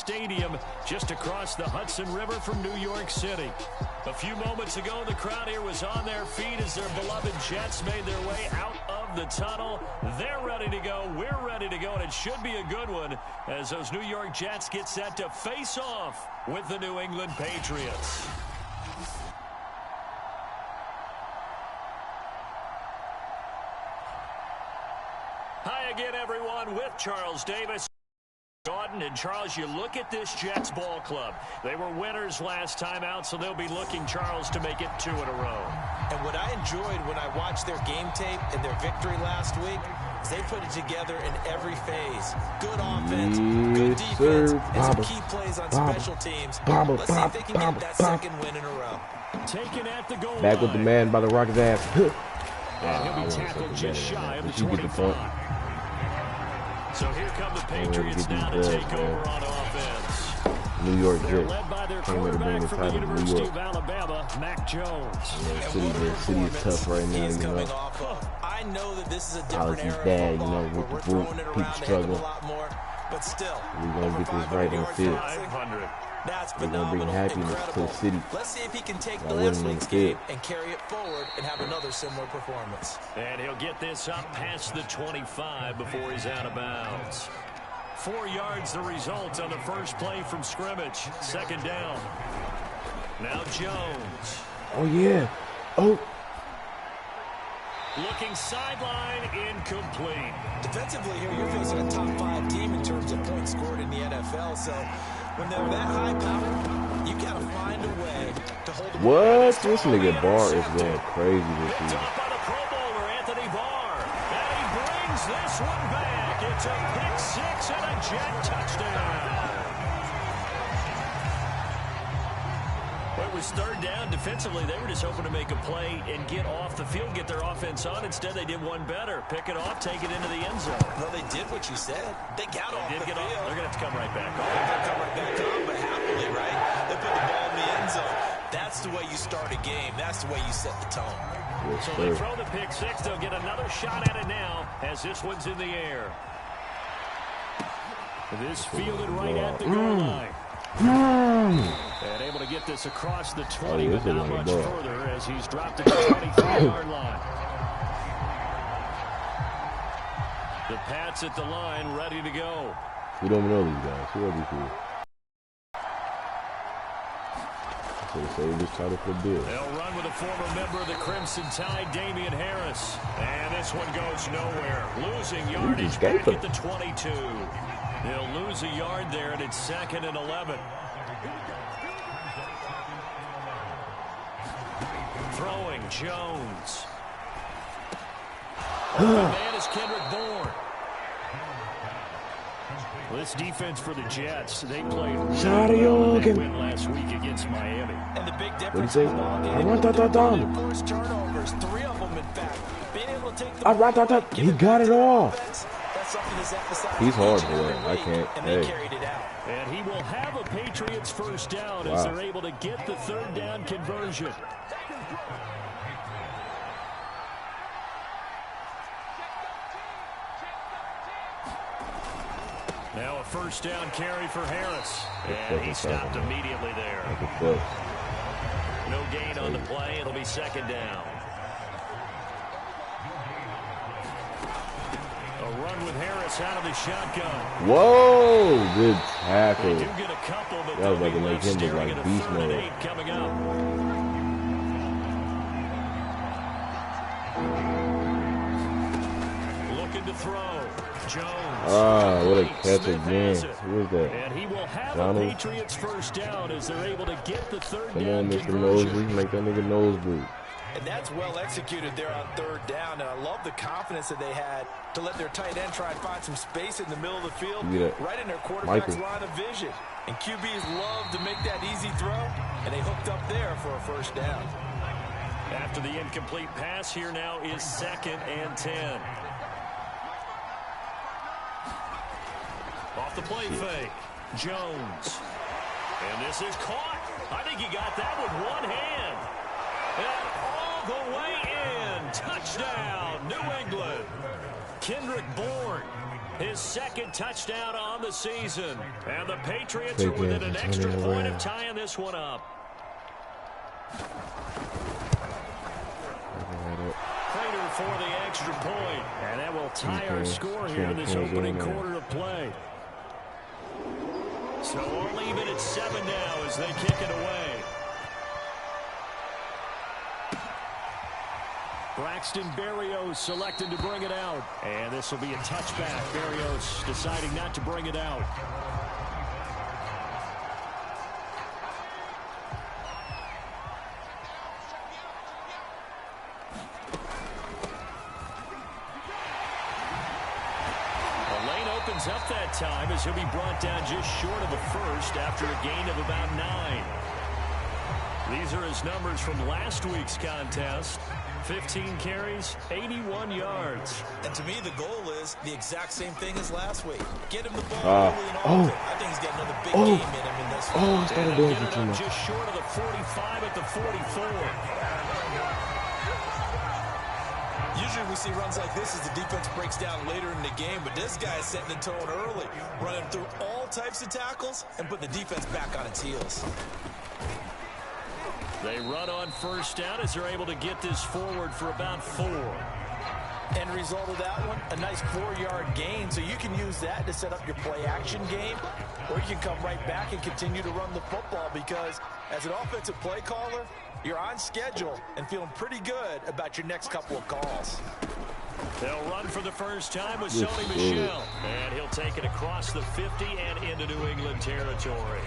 Stadium just across the Hudson River from New York City. A few moments ago, the crowd here was on their feet as their beloved Jets made their way out of the tunnel. They're ready to go. We're ready to go, and it should be a good one as those New York Jets get set to face off with the New England Patriots. Hi again, everyone, with Charles Davis. And Charles, you look at this Jets ball club. They were winners last time out, so they'll be looking, Charles, to make it 2 in a row. And what I enjoyed when I watched their game tape and their victory last week is they put it together in every phase. Good offense, good defense, and some key plays on special teams. Let's see if they can get that second win in a row. Taken at the goal back with the man by the rock his ass. And he'll be tackled just shy of the 25. So here come the Patriots now to take over on offense. New York Jets. Led by their quarterback from the University of Alabama, Mac Jones. City is tough right now, you know. I know that this is a different era bad, of football, you know, with we're the throwing it people around struggling. a lot more, but still, We're going to get this right on the field. 500. That's We're going to bring phenomenal, happiness to the incredible. city. Let's see if he can take I last wouldn't week's even game and carry it forward and have another similar performance. And he'll get this up past the 25 before he's out of bounds. 4 yards the result on the first play from scrimmage. Second down. Now Jones. Oh, yeah. Oh. Looking sideline, incomplete. Defensively here, you're facing a top 5 team in terms of points scored in the NFL. So when they're that high powered, you got to find a way to hold them. What? This nigga Barr is going crazy this Picked season. off by the Pro Bowler, Anthony Barr. And he brings this one back. It's a pick 6 and a Jet touchdown. Well, it was third down. Defensively, they were just hoping to make a play and get off the field, get their offense on. Instead, they did one better. Pick it off, take it into the end zone. No, they did what you said. They got off the field. They're going to have to come right back on. They're going to come right back on, but happily, right? They put the ball in the end zone. That's the way you start a game. That's the way you set the tone. So they throw the pick 6. They'll get another shot at it now as this one's in the air. This fielded right at the goal line. And able to get this across the 20, but not much further as he's dropped it to the 23-yard line. The Pats at the line, ready to go. We don't know these guys. Who are these people? So they say this title for Bill. They'll run with a former member of the Crimson Tide, Damian Harris. And this one goes nowhere. Losing yardage back at the 22. They'll lose a yard there, and it's 2nd and 11. Throwing, Jones. The man is Kendrick Bourne. Well, this defense for the Jets, they played really well. They win last week against Miami. And the big What difference do you is say? forced turnovers, 3 of them, in fact. Being able to take the He got it all. That's something that's emphasized. He's hard for that. I can't. And they carried it out. And he will have a Patriots first down as they're able to get the 3rd down conversion. Now a first down carry for Harris. And he stopped immediately there. No gain on the play. It'll be 2nd down. A run with Harris out of the shotgun. Whoa, good tackle. They do get a couple, but That was like to they'll be make him look staring like at a beast 3rd and mode. 8 coming up. Looking to throw. Jones. What a catch again. Who is that? And he will have Donald? a Patriots first down as they're able to get the 3rd Come down on, Mr. conversion. Nosebleed. Make that nigga nosebleed. And that's well executed there on 3rd down. And I love the confidence that they had to let their tight end try and find some space in the middle of the field, right in their quarterback's line of vision. And QBs love to make that easy throw, and they hooked up there for a first down. After the incomplete pass, here now is 2nd and 10. Off the play fake, Jones. And this is caught. I think he got that with one hand. And all the way in. Touchdown, New England. Kendrick Bourne. His second touchdown on the season. And the Patriots are within an extra point of tying this one up. Prater for the extra point. And that will tie our score here in this opening quarter of play. So we'll leave it at 7 now as they kick it away. Braxton Berrios selected to bring it out. And this will be a touchback. Berrios deciding not to bring it out. The lane opens up that time as he'll be brought down just short of the first after a gain of about 9. These are his numbers from last week's contest. 15 carries, 81 yards. And to me, the goal is the exact same thing as last week. Get him the ball early and often. I think he's got another big game in him in this one. I started doing it too much. Just short of the 45 at the 44. Usually we see runs like this as the defense breaks down later in the game, but this guy is setting the tone early, running through all types of tackles and putting the defense back on its heels. They run on first down as they're able to get this forward for about 4. End result of that one, a nice 4-yard gain, so you can use that to set up your play-action game, or you can come right back and continue to run the football because as an offensive play caller, you're on schedule and feeling pretty good about your next couple of calls. They'll run for the first time with Sony Michel, and he'll take it across the 50 and into New England territory.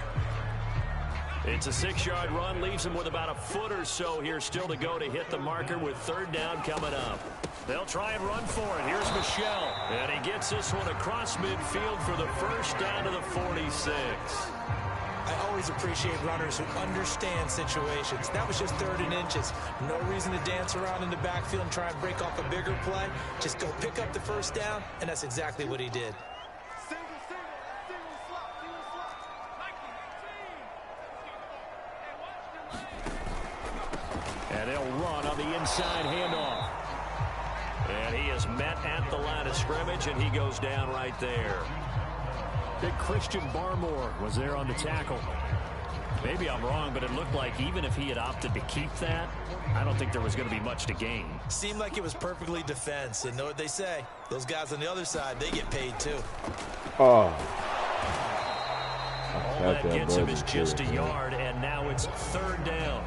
It's a 6-yard run, leaves him with about a foot or so here still to go to hit the marker with 3rd down coming up. They'll try and run for it. Here's Michel, and he gets this one across midfield for the first down to the 46. I always appreciate runners who understand situations. That was just 3rd and inches. No reason to dance around in the backfield and try and break off a bigger play. Just go pick up the first down, and that's exactly what he did. And they'll run on the inside handoff. And he is met at the line of scrimmage, and he goes down right there. Big Christian Barmore was there on the tackle. Maybe I'm wrong, but it looked like even if he had opted to keep that, I don't think there was going to be much to gain. Seemed like it was perfectly defense. And know what they say? Those guys on the other side, they get paid too. All that gets him is just a yard, and now it's 3rd down.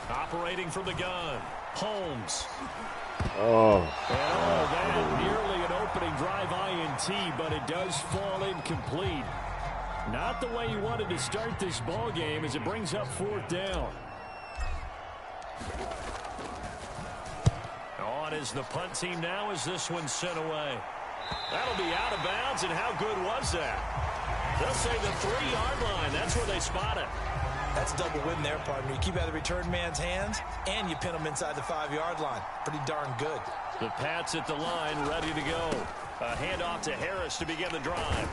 Operating from the gun, Holmes. That nearly an opening drive INT, but it does fall incomplete. Not the way you wanted to start this ball game as it brings up 4th down. On is the punt team now as this one's sent away. That'll be out of bounds, and how good was that? They'll say the 3-yard line. That's where they spot it. That's a double win there, partner. You keep out of the return man's hands, and you pin him inside the 5-yard line. Pretty darn good. The Pats at the line, ready to go. A handoff to Harris to begin the drive.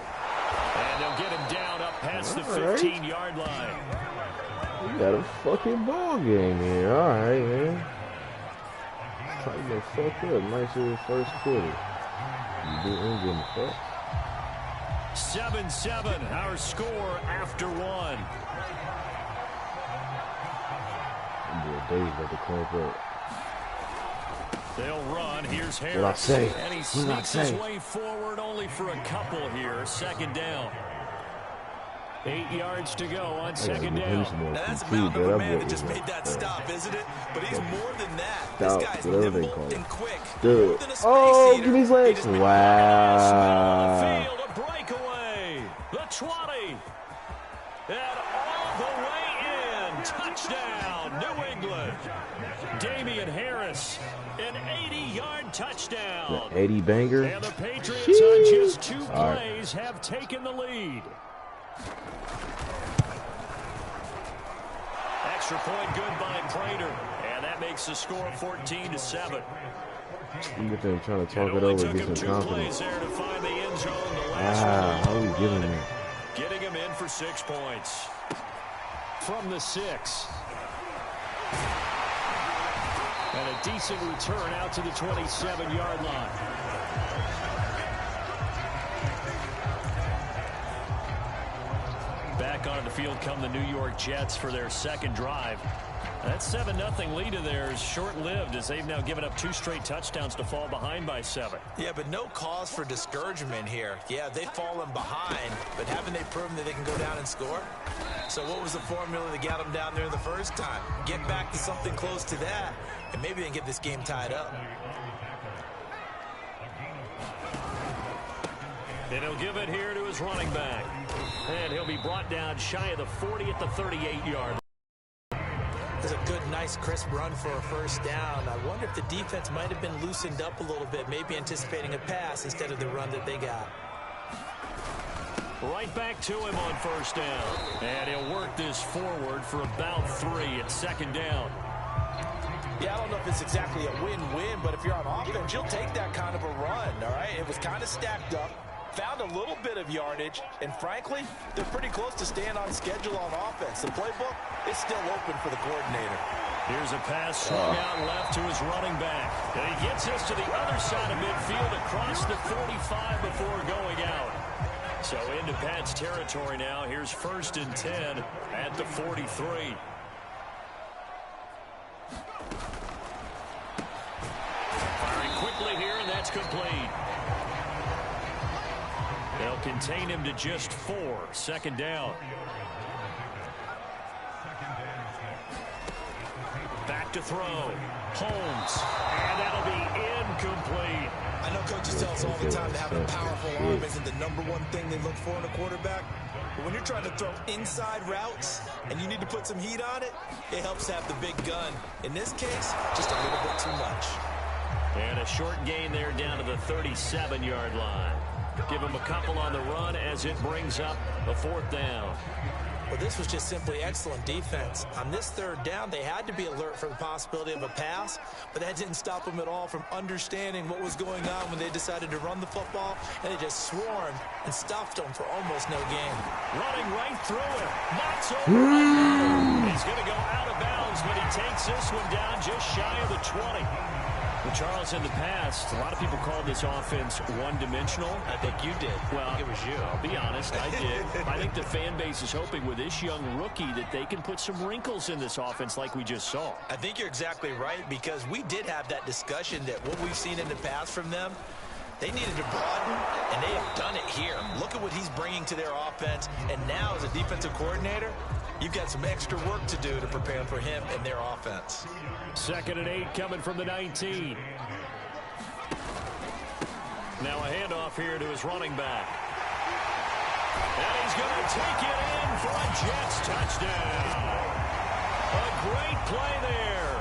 And they'll get him down up past the 15-yard line. We got a fucking ball game here. All right, man. Tighten the fuck up. Nice little first quarter. You didn't get the fuck. 7-7, our score after 1. They'll run. Here's Harris. What I say? And he sneaks his way forward only for a couple here. 2nd down. 8 yards to go on 2nd down. Now that's a mountain of a man that just made that stop, isn't it? But he's more than that. This guy's nimble and quick. Dude. Oh, give me his legs. Wow. A breakaway. The 20. And all the way in. Touchdown, New England. Damian Harris, an 80-yard touchdown. The 80 banger. And the Patriots on just 2 plays have taken the lead. Extra point good by Prater. And that makes the score 14-7. Look at them trying to talk it over, get some confidence. There to find the end zone, the last how are we giving him? Getting him in for 6 points. from the 6. And a decent return out to the 27-yard line. Back onto the field come the New York Jets for their second drive. That 7-0 lead of theirs short-lived as they've now given up 2 straight touchdowns to fall behind by 7. Yeah, but no cause for discouragement here. Yeah, they've fallen behind, but haven't they proven that they can go down and score? So what was the formula that got them down there the first time? Get back to something close to that, and maybe they can get this game tied up. And he'll give it here to his running back. And he'll be brought down shy of the 40 at the 38-yard line. It's a good, nice, crisp run for a first down. I wonder if the defense might have been loosened up a little bit, maybe anticipating a pass instead of the run that they got. Right back to him on first down. And he'll work this forward for about 3 at second down. Yeah, I don't know if it's exactly a win-win, but if you're on offense, you'll take that kind of a run, all right? It was kind of stacked up. Found a little bit of yardage, and frankly, they're pretty close to staying on schedule on offense. The playbook is still open for the coordinator. Here's a pass swung out left to his running back. And he gets us to the other side of midfield across the 45 before going out. So into Pat's territory now. Here's 1st and 10 at the 43. Firing quickly here, and that's complete. They'll contain him to just 4. Second down. Back to throw. Holmes. And that'll be incomplete. I know coaches tell us all the time that having a powerful arm isn't the #1 thing they look for in a quarterback. But when you're trying to throw inside routes and you need to put some heat on it, it helps to have the big gun. In this case, just a little bit too much. And a short gain there down to the 37-yard line. Give him a couple on the run as it brings up a 4th down. Well, this was just simply excellent defense. On this 3rd down, they had to be alert for the possibility of a pass, but that didn't stop them at all from understanding what was going on when they decided to run the football, and they just swarmed and stuffed them for almost no gain. Running right through him. Knocks over. He's going to go out of bounds, but he takes this one down just shy of the 20. Well, Charles, in the past, a lot of people called this offense one-dimensional. I think you did. Well, I think it was you. I'll be honest, I did. I think the fan base is hoping with this young rookie that they can put some wrinkles in this offense like we just saw. I think you're exactly right, because we did have that discussion that what we've seen in the past from them, they needed to broaden, and they have done it here. Look at what he's bringing to their offense, and now as a defensive coordinator, you've got some extra work to do to prepare for him and their offense. 2nd and 8 coming from the 19. Now a handoff here to his running back. And he's going to take it in for a Jets touchdown. A great play there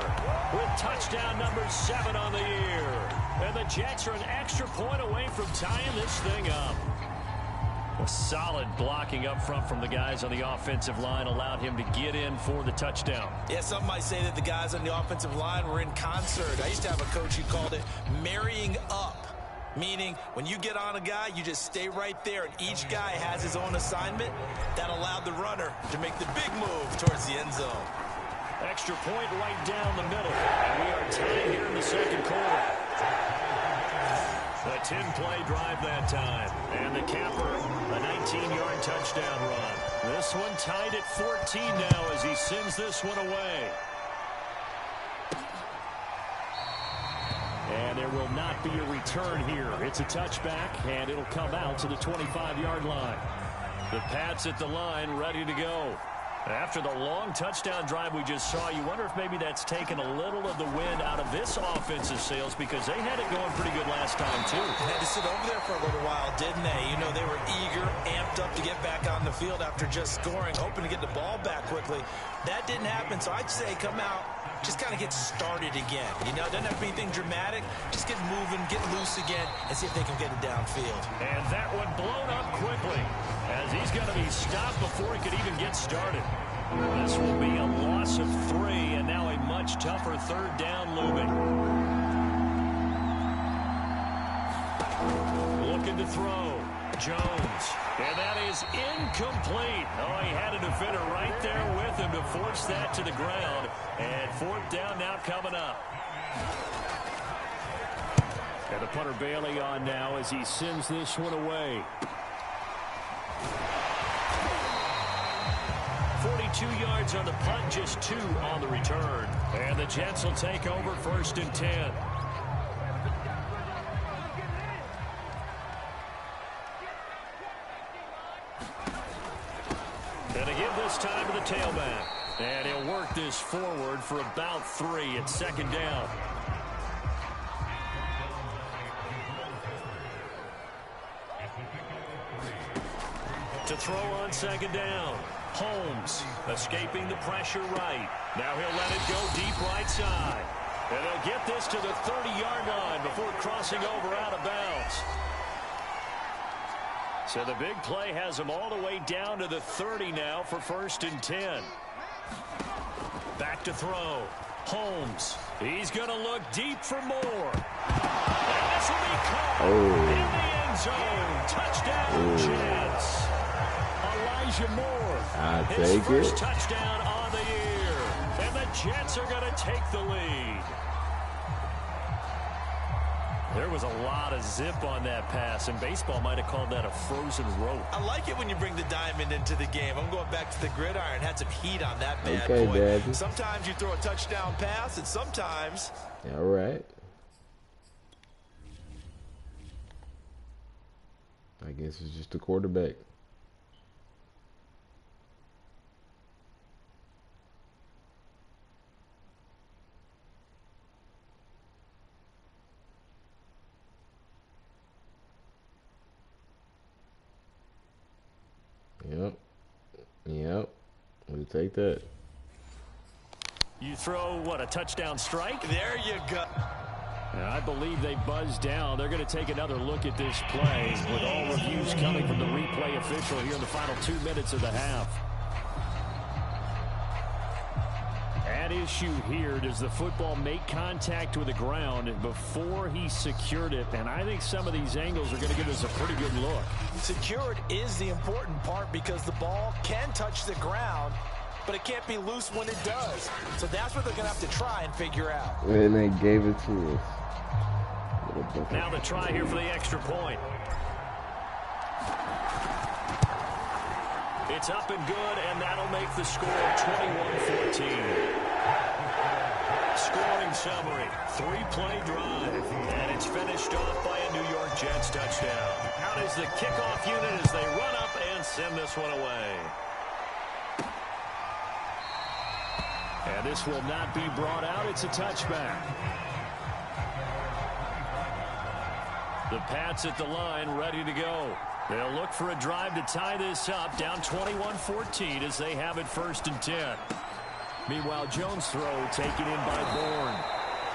with touchdown number 7 on the year. And the Jets are an extra point away from tying this thing up. A solid blocking up front from the guys on the offensive line allowed him to get in for the touchdown. Yeah, some might say that the guys on the offensive line were in concert. I used to have a coach who called it marrying up, meaning when you get on a guy, you just stay right there, and each guy has his own assignment. That allowed the runner to make the big move towards the end zone. Extra point right down the middle, and we are tied here in the second quarter. A 10-play drive that time. And the capper, a 19-yard touchdown run. This one tied at 14 now as he sends this one away. And there will not be a return here. It's a touchback, and it'll come out to the 25-yard line. The Pats at the line, ready to go. After the long touchdown drive we just saw, you wonder if maybe that's taken a little of the wind out of this offensive sails, because they had it going pretty good last time, too. They had to sit over there for a little while, didn't they? You know, they were eager, amped up to get back on the field after just scoring, hoping to get the ball back quickly. That didn't happen, so I'd say come out, just kind of get started again. You know, it doesn't have to be anything dramatic. Just get moving, get loose again, and see if they can get it downfield. And that one blown up quickly, as he's going to be stopped before he could even get started. This will be a loss of 3, and now a much tougher 3rd down looming. Looking to throw. Jones And that is incomplete. Oh, he had a defender right there with him to force that to the ground. And 4th down now coming up. And the punter Bailey on now as he sends this one away. 42 yards on the punt, just 2 on the return. And the Jets will take over 1st and 10. And a give this time to the tailback. And he'll work this forward for about 3 at 2nd down. To throw on 2nd down. Holmes escaping the pressure right. Now he'll let it go deep right side. And he'll get this to the 30-yard line before crossing over out of bounds. So the big play has him all the way down to the 30 now for 1st and 10. Back to throw. Holmes. He's going to look deep for more. And this will be caught in the end zone. Touchdown, Jets. Elijah Moore. His first touchdown on the year. And the Jets are going to take the lead. There was a lot of zip on that pass, and baseball might have called that a frozen rope. I like it when you bring the diamond into the game. I'm going back to the gridiron. Had some heat on that bad boy. Daddy. Sometimes you throw a touchdown pass, and sometimes... All right. I guess it's just the quarterback. Yep. We'll take that. You throw, what, a touchdown strike? There you go. And I believe they buzzed down. They're going to take another look at this play with all reviews coming from the replay official here in the final 2 minutes of the half. At issue here, does the football make contact with the ground before he secured it? And I think some of these angles are going to give us a pretty good look. Secured is the important part because the ball can touch the ground, but it can't be loose when it does. So that's what they're going to have to try and figure out. And they gave it to us. Now the try here for the extra point. It's up and good, and that'll make the score 21-14. Scoring summary, 3-play drive, and it's finished off by a New York Jets touchdown. Out is the kickoff unit as they run up and send this one away. And this will not be brought out. It's a touchback. The Pats at the line, ready to go. They'll look for a drive to tie this up, down 21-14 as they have it 1st and 10. Meanwhile, Jones' throw taken in by Bourne.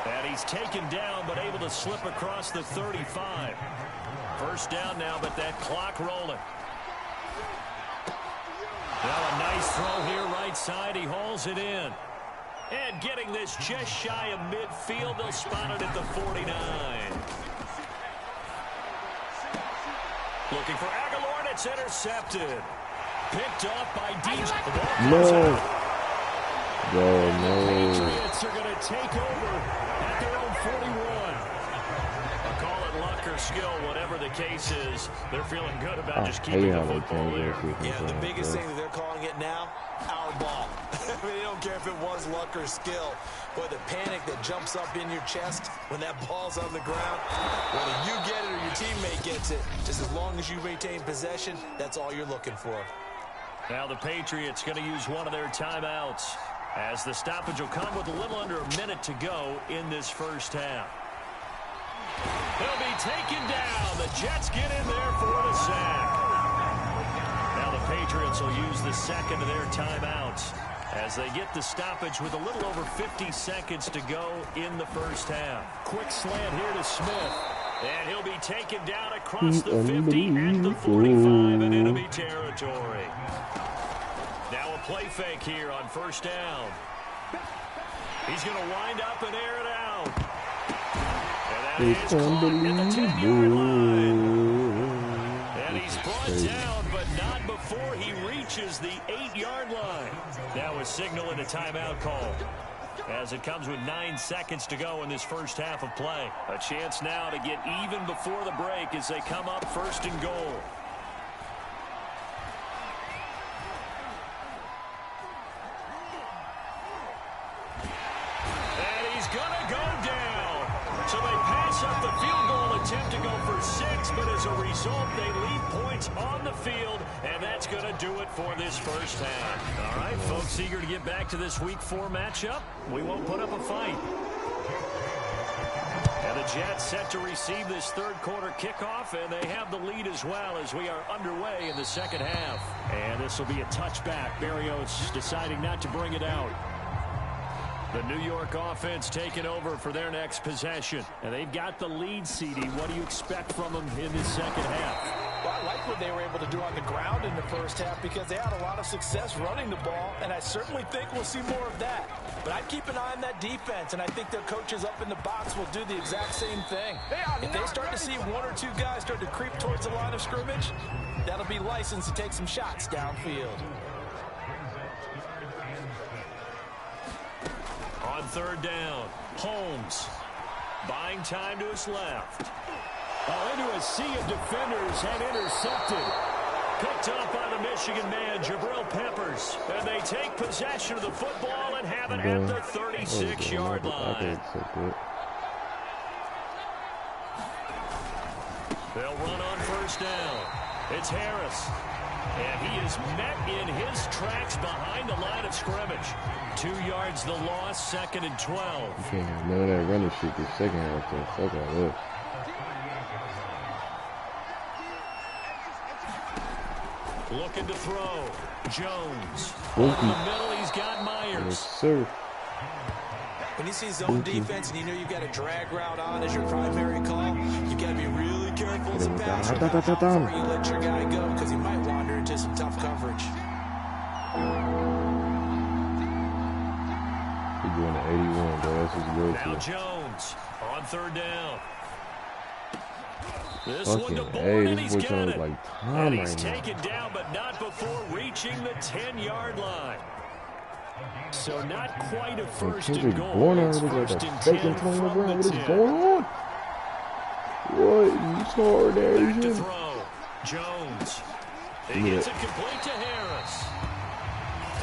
And he's taken down, but able to slip across the 35. 1st down now, but that clock rolling. Now a nice throw here, right side. He hauls it in. And getting this just shy of midfield, they'll spot it at the 49. Looking for Aguilar, and it's intercepted. Picked off by Deej. No. Patriots are going to take over at their own 41. I'll call it luck or skill, whatever the case is. They're feeling good about just keeping the football there. Yeah, the biggest thing that they're calling it now, our ball. I mean, they don't care if it was luck or skill. But the panic that jumps up in your chest when that ball's on the ground, whether you get it or your teammate gets it, just as long as you retain possession, that's all you're looking for. Now the Patriots going to use one of their timeouts as the stoppage will come with a little under a minute to go in this 1st half. He'll be taken down. The Jets get in there for the sack. Now the Patriots will use the 2nd of their timeouts as they get the stoppage with a little over 50 seconds to go in the 1st half. Quick slant here to Smith. And he'll be taken down across the 50 and the 45 in enemy territory. Now a play fake here on 1st down. He's going to wind up and air it out. And that is caught at the 10-yard line. And he's brought down, but not before he reaches the 8-yard line. Now a signal and a timeout call, as it comes with 9 seconds to go in this first half of play. A chance now to get even before the break as they come up 1st and goal. And he's going to go down. So they pass up the field goal attempt to go for 6, but as a result, they leave points on the field, and that's going to do it for this first half. All right, folks, eager to get back to this Week 4 matchup. We won't put up a fight. And the Jets set to receive this third-quarter kickoff, and they have the lead as well as we are underway in the second half. And this will be a touchback. Berrios deciding not to bring it out. The New York offense taking over for their next possession. And they've got the lead, CD. What do you expect from them in this second half? Well, I like what they were able to do on the ground in the first half because they had a lot of success running the ball, and I certainly think we'll see more of that. But I'd keep an eye on that defense, and I think their coaches up in the box will do the exact same thing. If they start to see 1 or 2 guys start to creep towards the line of scrimmage, that'll be license to take some shots downfield. On 3rd down, Holmes buying time to his left. Into a sea of defenders and intercepted. Picked up by the Michigan man, Jabril Peppers. And they take possession of the football and have it at the 36-yard line. They'll run on 1st down. It's Harris. And he is met in his tracks behind the line of scrimmage. 2 yards the loss, 2nd and 12. You can't have none of that running shit this second half, though. Fuck all that. Looking to throw. Jones. Over the middle, he's got Myers. Yes, sir. When you see zone defense and you know you've got a drag route on as your primary call, you've got to be really careful as a passer before you let your guy go because he might wander into some tough coverage. He's going to 81, bro. That's his go-to. Now Jones on 3rd down. This fucking one to Bourne, and this he's boy got sounds it. like Tom And he's right now. taken down, but not before reaching the 10-yard line. So not quite a first and goal. It's first and 10 from the 10. What is going on? What? You saw there, Back to throw. Jones. He gets it complete to Harris.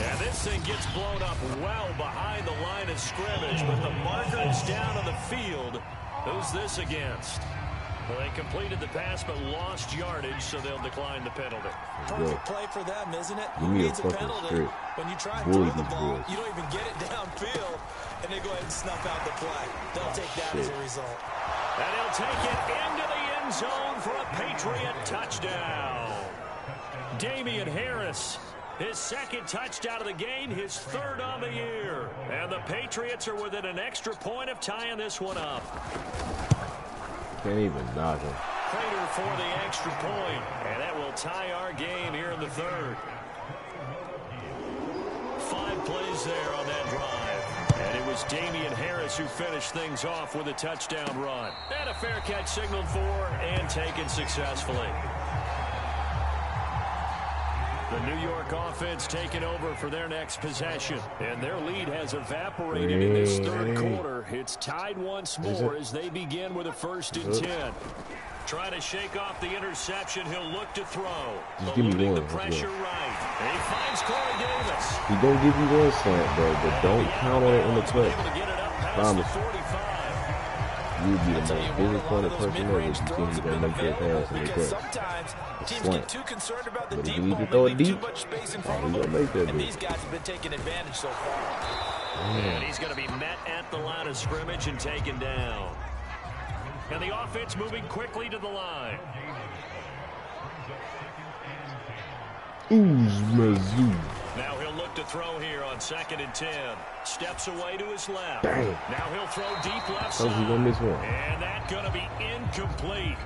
And this thing gets blown up well behind the line of scrimmage, but the marker is down on the field. Who's this against? Well, they completed the pass but lost yardage, so they'll decline the penalty. Perfect play for them, isn't it? Who needs a penalty? When you try and throw the ball, you don't even get it downfield, and they go ahead and snuff out the play. They'll take that as a result. And he'll take it into the end zone for a Patriot touchdown. Damian Harris, his 2nd touchdown of the game, his 3rd on the year. And the Patriots are within an extra point of tying this one up. Can't even knock him. Prater for the extra point, and that will tie our game here in the 3rd. 5 plays there on that drive. And it was Damian Harris who finished things off with a touchdown run. And a fair catch signaled for and taken successfully. The New York offense taking over for their next possession. And their lead has evaporated in this 3rd quarter. It's tied once more as they begin with a 1st and 10. Trying to shake off the interception. He'll look to throw. Just give me one. The pressure right. And he finds Corey Davis. He gonna give you one slant, bro, but don't count on it in the play. Promise. You'd be the most disappointed person ever if you think you're gonna make that pass in the play. Sometimes teams get too concerned about the deep ball, ball, they leave too much space in front of them, make that and these guys have been taking advantage so far. And he's going to be met at the line of scrimmage and taken down. And the offense moving quickly to the line. Now he'll look to throw here on 2nd and 10. Steps away to his left. Dang. Now he'll throw deep left side. He gonna miss one. And that's going to be incomplete.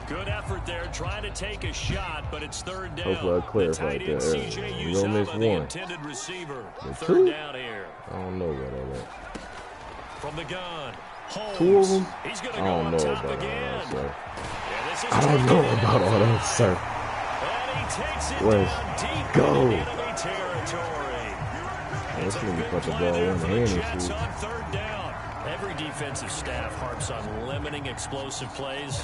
Good effort there, trying to take a shot, but it's 3rd down. Hopefully I clarified that. CJ You're gonna miss the one. intended receiver. The 3rd down here. I don't know about all that. From the gun. Holmes. 2 of them? He's going to I go don't on know top about again. all that, sir. And this is I don't know about all that, sir. And he takes it Let's down deep go. into enemy territory. This It's a nigga big put the play ball there in for the the hand Jets and shit. on third down. Every defensive staff harps on limiting explosive plays.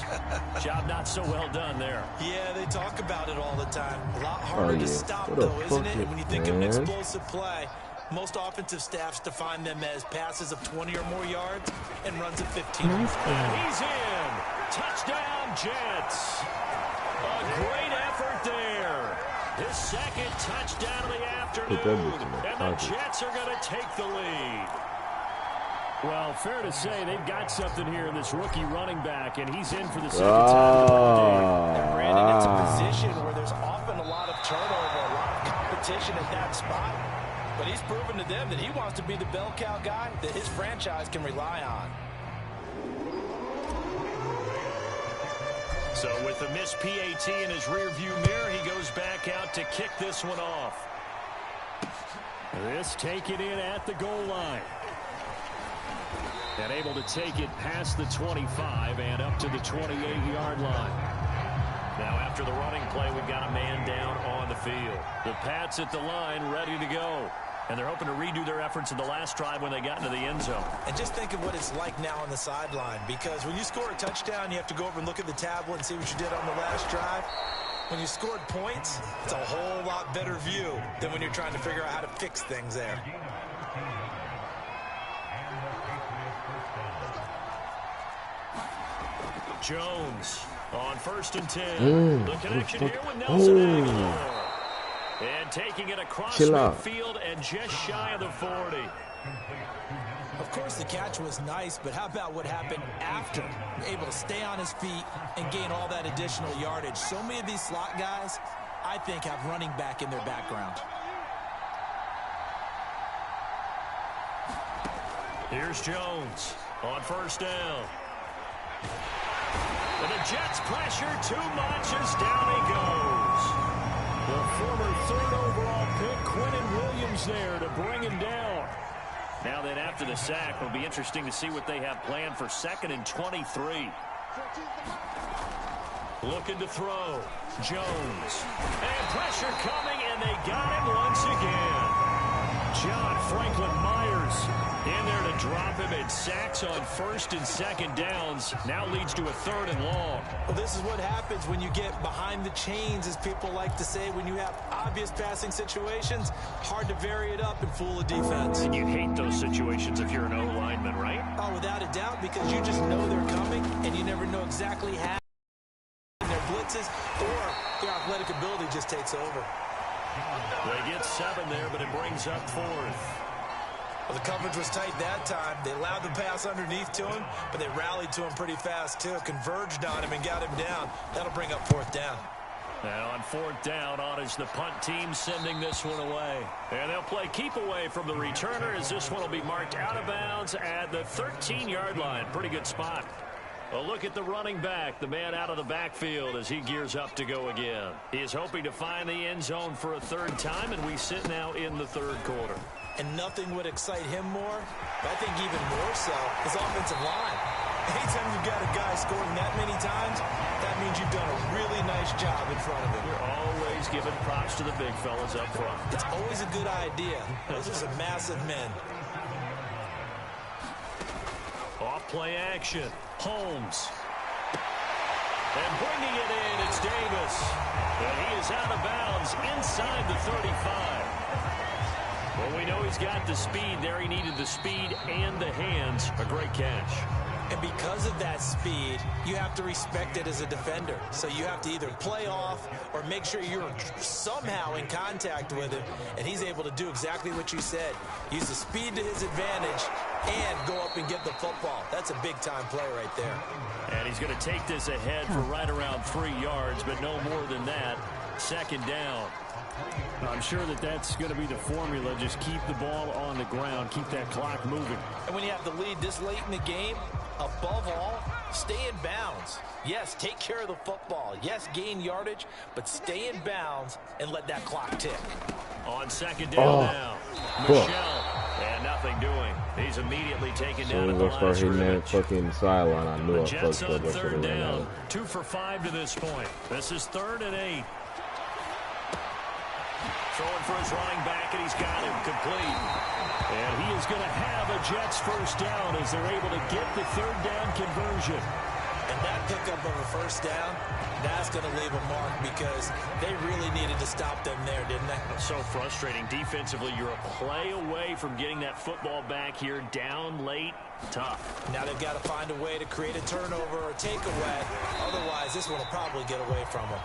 Job not so well done there. Yeah, they talk about it all the time. A lot harder to stop, though, isn't it? And when you think of an explosive play, most offensive staffs define them as passes of 20 or more yards and runs of 15. And he's in. Touchdown, Jets. A great effort there. His second touchdown of the afternoon. And the Jets are going to take the lead. Well, fair to say they've got something here in this rookie running back, and he's in for the second time of the ball game. And Brandon, it's a position where there's often a lot of turnover, a lot of competition at that spot. But he's proven to them that he wants to be the bell cow guy that his franchise can rely on. So with the missed PAT in his rearview mirror, he goes back out to kick this one off. This taken in at the goal line. And able to take it past the 25 and up to the 28-yard line. Now after the running play, we've got a man down on the field. The Pats at the line ready to go. And they're hoping to redo their efforts in the last drive when they got into the end zone. And just think of what it's like now on the sideline. Because when you score a touchdown, you have to go over and look at the tablet and see what you did on the last drive. When you scored points, it's a whole lot better view than when you're trying to figure out how to fix things there. Jones on 1st and 10. The connection here with Nelson Aguilar. And taking it across midfield and just shy of the 40. Of course, the catch was nice, but how about what happened after? Able to stay on his feet and gain all that additional yardage. So many of these slot guys, I think, have running back in their background. Here's Jones on 1st down. And the Jets pressure too much as down he goes. The former 3rd overall pick, Quentin Williams, there to bring him down. Now then, after the sack, it'll be interesting to see what they have planned for 2nd and 23. Looking to throw. Jones. And pressure coming, and they got him once again. John Franklin Myers in there to drop him, and sacks on 1st and 2nd downs. Now leads to a 3rd and long. Well, this is what happens when you get behind the chains, as people like to say. When you have obvious passing situations, hard to vary it up and fool a defense. And you hate those situations if you're an O-lineman, right? Oh, without a doubt, because you just know they're coming, and you never know exactly how their blitzes or their athletic ability just takes over. They get 7 there, but it brings up 4th. Well, the coverage was tight that time. They allowed the pass underneath to him, but they rallied to him pretty fast, too. Converged on him and got him down. That'll bring up 4th down. Now on 4th down, on is the punt team sending this one away. And they'll play keep away from the returner, as this one will be marked out of bounds at the 13-yard line. Pretty good spot. A look at the running back, the man out of the backfield as he gears up to go again. He is hoping to find the end zone for a 3rd time, and we sit now in the 3rd quarter. And nothing would excite him more, but I think even more so, his offensive line. Anytime you've got a guy scoring that many times, that means you've done a really nice job in front of him. You're always giving props to the big fellas up front. It's always a good idea. Those are some massive men. Off play action. Holmes. And bringing it in, it's Davis. And he is out of bounds inside the 35. Well, we know he's got the speed there. He needed the speed and the hands. A great catch. And because of that speed, you have to respect it as a defender. So you have to either play off or make sure you're somehow in contact with him. And he's able to do exactly what you said. Use the speed to his advantage and go up and get the football. That's a big-time play right there. And he's going to take this ahead for right around 3 yards, but no more than that. 2nd down. I'm sure that that's going to be the formula. Just keep the ball on the ground. Keep that clock moving. And when you have the lead this late in the game, above all, stay in bounds. Yes, take care of the football. Yes, gain yardage, but stay in bounds and let that clock tick. On 2nd down now. Michelle. And nothing doing. He's immediately taken down at the line of scrimmage. Fucking sideline. I knew The I Jets fucked on up. 3rd down. 2 for 5 to this point. This is 3rd and 8. Throwing for his running back, and he's got him complete. And he is going to have a Jets first down as they're able to get the third down conversion. And that pickup of a first down, that's going to leave a mark because they really needed to stop them there, didn't they? So frustrating. Defensively, you're a play away from getting that football back here. Down late, tough. Now they've got to find a way to create a turnover or takeaway. Otherwise, this one will probably get away from them.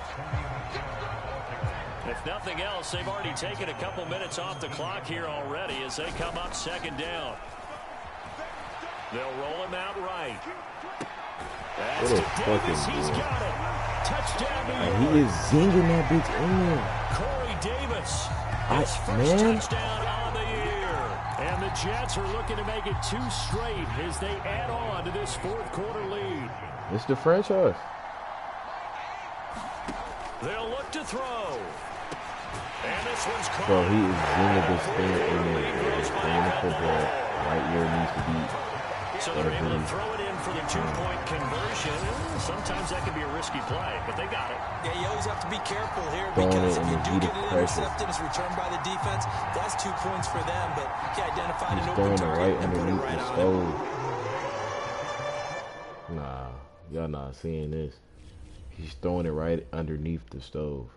If nothing else, they've already taken a couple minutes off the clock here already as they come up second down. They'll roll him out right. That's what a Davis. fucking He's dude. got it. Touchdown, New York. He is zinging that bitch in. Corey Davis. His first touchdown on the year. And the Jets are looking to make it 2 straight as they add on to this fourth quarter lead. It's the franchise. They'll look to throw. And this one's caught. Bro, he is zinging this thing in there. Playing the football right where it needs to be. So they're able to throw it in for the 2-point conversion. Sometimes that can be a risky play, but they got it. Yeah, you always have to be careful here because if you do get it intercepted, it's returned by the defense. That's 2 points for them, but he identified an open target and put it right on him. Nah, y'all not seeing this. He's throwing it right underneath the stove.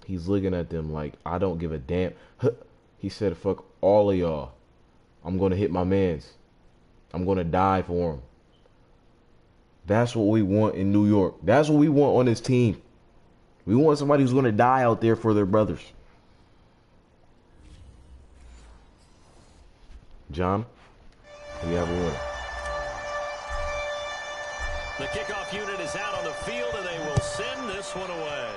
He's looking at them like, I don't give a damn. He said, fuck all of y'all. I'm going to hit my mans. I'm going to die for him. That's what we want in New York. That's what we want on this team. We want somebody who's going to die out there for their brothers. John, we have a winner. The kickoff unit is out on the field, and they will send this one away.